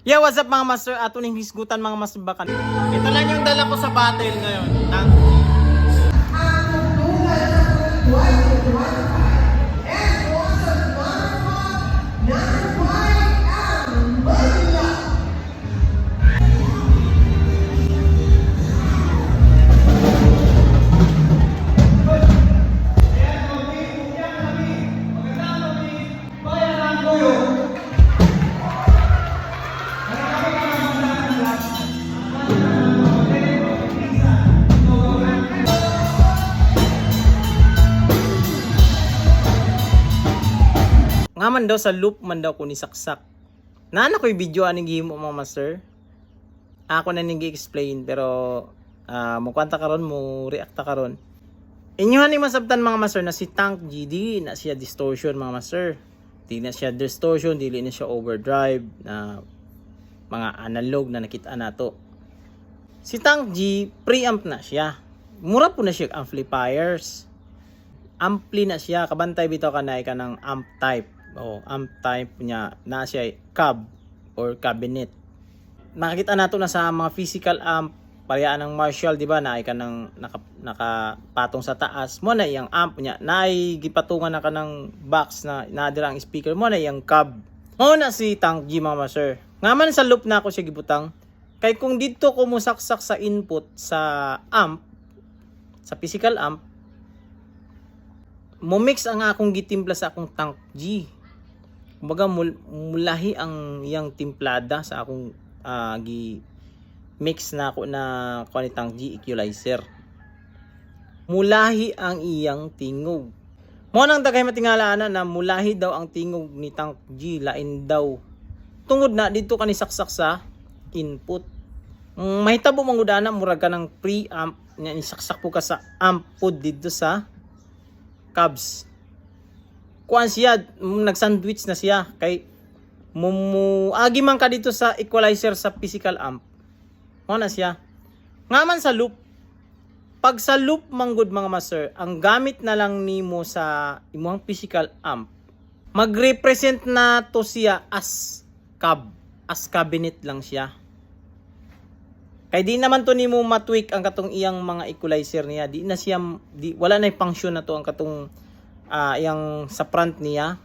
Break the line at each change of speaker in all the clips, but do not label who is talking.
Yeah, what's up mga master? Ato ning hisgutan mga master bakan. Ito lang yung dala ko sa battle ngayon. Nga man daw sa loop man daw ko ni saksak. Nana ko yung video aning gihimo mga master. Ako na ning gi-explain pero mo kwanta karon mo react karon. Inyohan ni masabtan mga master na si Tank G di na siya distortion mga master. Di na siya distortion, dili na siya overdrive na mga analog na nakita nato. Si Tank G preamp na siya. Mura po na siya amplifiers. Ampli na siya, kabantay bitaw kanay ka ng amp type. Amp type niya na siya cab or cabinet. Nakikita nato na sa mga physical amp, parehas ng Marshall, di ba? Naay ka ng nakapatong sa taas. Mo na yung amp niya. Naay gipatungan na ka ng box na nadira ang speaker. Mo na yung cab. Mo na si Tank G mga master. Ngaman sa loop na ako siya gibutang. Kay kung dito ko musaksak sa input sa amp, sa physical amp, mo mix ang akong gitimpla sa akong Tank G. Kumbaga mulahi ang iyang timplada sa akong mix na ako na kuan ni Tank G equalizer. Mulahi ang iyang tingog. Mo nang daghay matingala na mulahi daw ang tingog ni Tank G, lain daw. Tungod na dito kani saksak sa input. Mahitabo mangudana murag ka ng preamp nya isaksak po ka sa amp pod dito sa cabs. Kuan siya, nag-sandwich na siya kay agi man ka dito sa equalizer sa physical amp. Mo na siya. Ngaman sa loop. Pag sa loop manggod mga master, ang gamit na lang nimo sa imong physical amp, mag-represent na to siya as cab, as cabinet lang siya. Kay di naman to nimo matweak ang katong iyang mga equalizer niya. Di na siya wala na yung function na to ang katong yang sa front niya.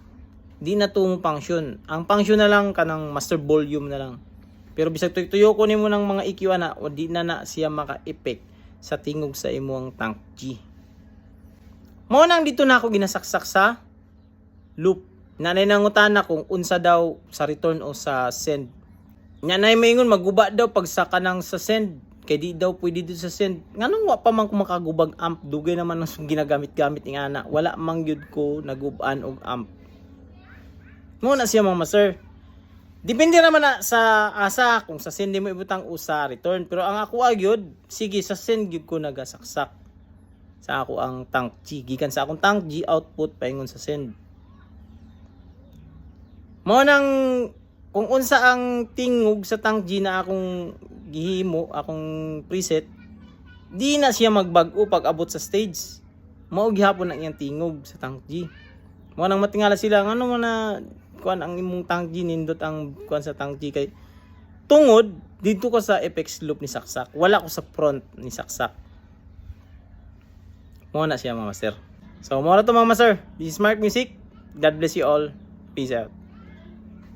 Di na to function. Ang function na lang kanang master volume na lang. Pero bisag tuyo ko nimo ng mga EQ na o di na siya maka-effect sa tingog sa imong Tank G. Mo nang dito na ako ginasaksak sa loop. Nanay nangutan na kung unsa daw sa return o sa send. Nya nay maingon maguba daw pag sa kanang sa send kay di daw pwede dito sa send. Nganong wa pa man ko makagubag amp, dugay naman ang ginagamit-gamit ning ana. Wala man gyud ko naguban og amp. Mo na siya mga master. Depende naman na sa asa kung sa send mo ibutang o sa return, pero ang ako gyud sige sa send gyud ko nagasaksak sa ako ang Tank G gikan sa akong Tank G output paingon sa send. Mo nang kung unsa ang tingog sa Tank G na akong gihimo, akong preset, di na siya magbag-o pag abot sa stage. Mao gihapon ang iyang tingog sa Tank G. Mo nang matingala sila ngano man na kuan ang imong Tank G nindot ang kuan sa Tank G kay tungod dito ko sa FX loop ni saksak. Wala ko sa front ni saksak. Mo na siya mga master. So mo na to mga master. This is Mark Music. God bless you all. Peace out.